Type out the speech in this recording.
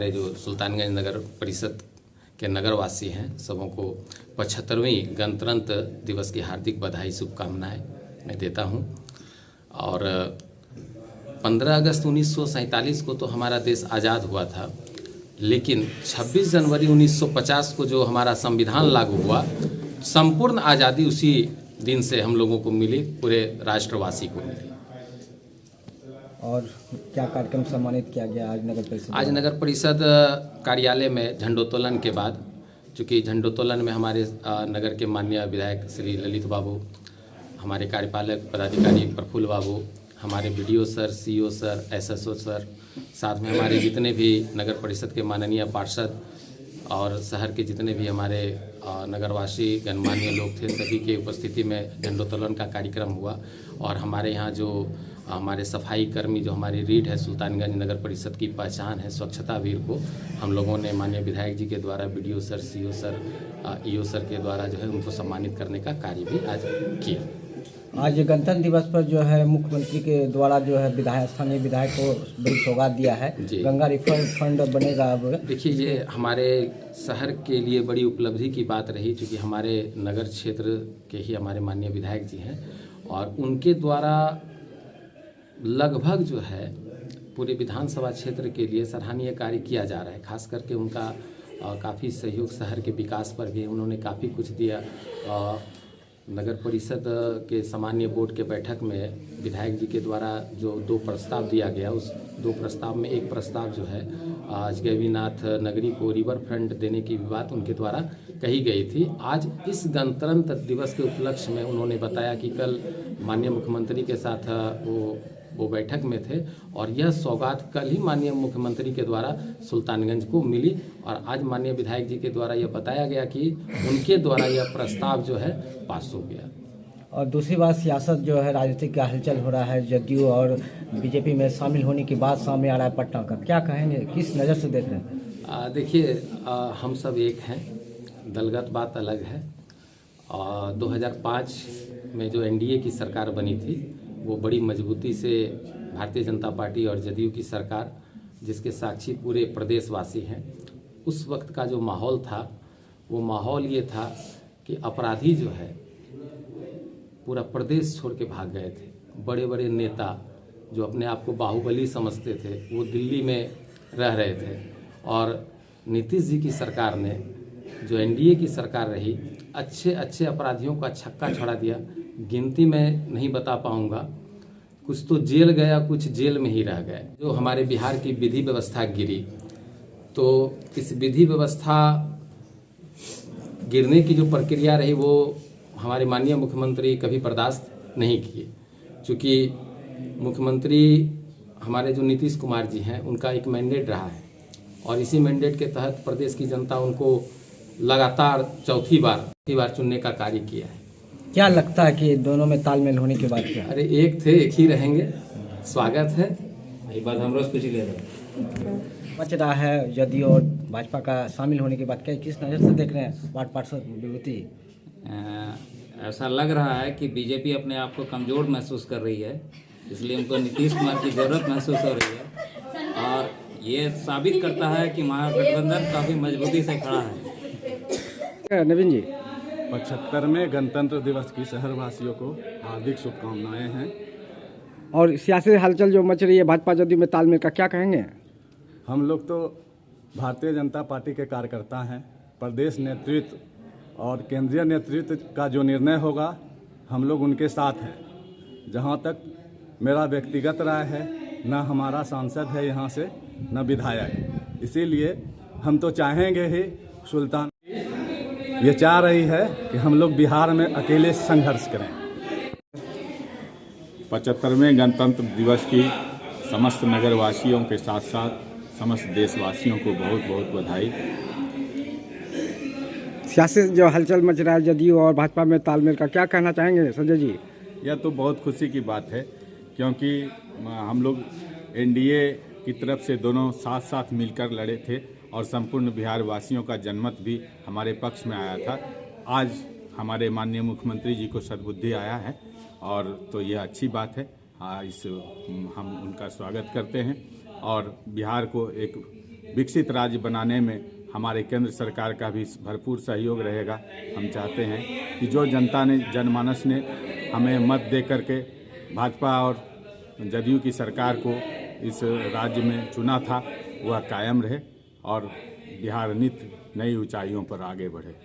हमारे जो सुल्तानगंज नगर परिषद के नगरवासी हैं सबों को 75वीं गणतंत्र दिवस की हार्दिक बधाई शुभकामनाएं मैं देता हूं। और 15 अगस्त 1947 को तो हमारा देश आज़ाद हुआ था, लेकिन 26 जनवरी 1950 को जो हमारा संविधान लागू हुआ, संपूर्ण आज़ादी उसी दिन से हम लोगों को मिली, पूरे राष्ट्रवासी को मिली। और क्या कार्यक्रम सम्मानित किया गया आज नगर परिषद? आज नगर परिषद कार्यालय में झंडोत्तोलन के बाद, चूँकि झंडोत्तोलन में हमारे नगर के माननीय विधायक श्री ललित बाबू, हमारे कार्यपालक पदाधिकारी प्रफुल्ल बाबू, हमारे BDO sir, CEO sir, SSO sir, साथ में हमारे जितने भी नगर परिषद के माननीय पार्षद और शहर के जितने भी हमारे नगरवासी गणमान्य लोग थे, सभी के उपस्थिति में झंडोत्तोलन का कार्यक्रम हुआ। और हमारे यहाँ जो हमारे सफाई कर्मी, जो हमारी रीढ़ है, सुल्तानगंज नगर परिषद की पहचान है, स्वच्छता वीर को हम लोगों ने माननीय विधायक जी के द्वारा BDO sir, CEO sir, EO sir के द्वारा जो है उनको सम्मानित करने का कार्य भी आज किया। आज गणतंत्र दिवस पर जो है मुख्यमंत्री के द्वारा जो है विधायक, स्थानीय विधायक को बड़ी सौगात दिया है, गंगा रिफर फंड बनेगा। अब देखिए, ये हमारे शहर के लिए बड़ी उपलब्धि की बात रही, क्योंकि हमारे नगर क्षेत्र के ही हमारे माननीय विधायक जी हैं और उनके द्वारा लगभग जो है पूरे विधानसभा क्षेत्र के लिए सराहनीय कार्य किया जा रहा है। खास करके उनका काफ़ी सहयोग शहर के विकास पर भी उन्होंने काफ़ी कुछ दिया। नगर परिषद के सामान्य बोर्ड के बैठक में विधायक जी के द्वारा जो 2 प्रस्ताव दिया गया, उस 2 प्रस्ताव में एक प्रस्ताव जो है जगन्नाथ नगरी को रिवर फ्रंट देने की भी बात उनके द्वारा कही गई थी। आज इस गणतंत्र दिवस के उपलक्ष्य में उन्होंने बताया कि कल माननीय मुख्यमंत्री के साथ वो बैठक में थे और यह सौगात कल ही माननीय मुख्यमंत्री के द्वारा सुल्तानगंज को मिली और आज माननीय विधायक जी के द्वारा यह बताया गया कि उनके द्वारा यह प्रस्ताव जो है पास हो गया। और दूसरी बात, सियासत जो है, राजनीतिक का हलचल हो रहा है, जदयू और बीजेपी में शामिल होने की बात सामने आ रहा है पटना का, क्या कहेंगे, किस नज़र से देख रहे हैं? देखिए, हम सब एक हैं, दलगत बात अलग है। 2005 में जो एनडीए की सरकार बनी थी, वो बड़ी मजबूती से भारतीय जनता पार्टी और जदयू की सरकार, जिसके साक्षी पूरे प्रदेशवासी हैं, उस वक्त का जो माहौल था, वो माहौल ये था कि अपराधी जो है पूरा प्रदेश छोड़ के भाग गए थे। बड़े बड़े नेता जो अपने आप को बाहुबली समझते थे, वो दिल्ली में रह रहे थे और नीतीश जी की सरकार ने, जो एनडीए की सरकार रही, अच्छे अच्छे अपराधियों का छक्का छुड़ा दिया। गिनती में नहीं बता पाऊंगा, कुछ तो जेल गया, कुछ जेल में ही रह गए। जो हमारे बिहार की विधि व्यवस्था गिरी, तो इस विधि व्यवस्था गिरने की जो प्रक्रिया रही, वो हमारे माननीय मुख्यमंत्री कभी बर्दाश्त नहीं किए। चूँकि मुख्यमंत्री हमारे जो नीतीश कुमार जी हैं, उनका एक मैंडेट रहा है और इसी मैंडेट के तहत प्रदेश की जनता उनको लगातार चौथी बार चुनने का कार्य किया है। क्या लगता है कि दोनों में तालमेल होने की बात क्या? अरे एक थे, एक ही रहेंगे। स्वागत है। ये बात हम रोज पूछ ले रहे बच रहा है जदयू और भाजपा का शामिल होने की बात, क्या किस नज़र से देख रहे हैं वार्ड पार्षद विभूति? ऐसा लग रहा है कि बीजेपी अपने आप को कमज़ोर महसूस कर रही है, इसलिए उनको नीतीश कुमार की ज़रूरत महसूस हो रही है और ये साबित करता है कि महागठबंधन काफ़ी मजबूती से खड़ा है। नवीन जी, 75वें गणतंत्र दिवस की शहरवासियों को हार्दिक शुभकामनाएं हैं। और सियासी हलचल जो मच रही है भाजपा जदयू में तालमेल का, क्या कहेंगे? हम लोग तो भारतीय जनता पार्टी के कार्यकर्ता हैं। प्रदेश नेतृत्व और केंद्रीय नेतृत्व का जो निर्णय होगा, हम लोग उनके साथ हैं। जहां तक मेरा व्यक्तिगत राय है, न हमारा सांसद है यहाँ से, न विधायक, इसीलिए हम तो चाहेंगे ही, सुल्तान ये चाह रही है कि हम लोग बिहार में अकेले संघर्ष करें। 75वें गणतंत्र दिवस की समस्त नगरवासियों के साथ साथ समस्त देशवासियों को बहुत बहुत बधाई। सियासी जो हलचल मच रहा है जदयू और भाजपा में तालमेल का, क्या कहना चाहेंगे संजय जी? यह तो बहुत खुशी की बात है, क्योंकि हम लोग एनडीए की तरफ से दोनों साथ साथ मिलकर लड़े थे और संपूर्ण बिहार वासियों का जनमत भी हमारे पक्ष में आया था। आज हमारे माननीय मुख्यमंत्री जी को सद्बुद्धि आया है और तो यह अच्छी बात है। हम उनका स्वागत करते हैं और बिहार को एक विकसित राज्य बनाने में हमारे केंद्र सरकार का भी भरपूर सहयोग रहेगा। हम चाहते हैं कि जो जनता ने, जनमानस ने हमें मत दे करके भाजपा और जदयू की सरकार को इस राज्य में चुना था, वह कायम रहे और बिहार नित्य नई ऊंचाइयों पर आगे बढ़े।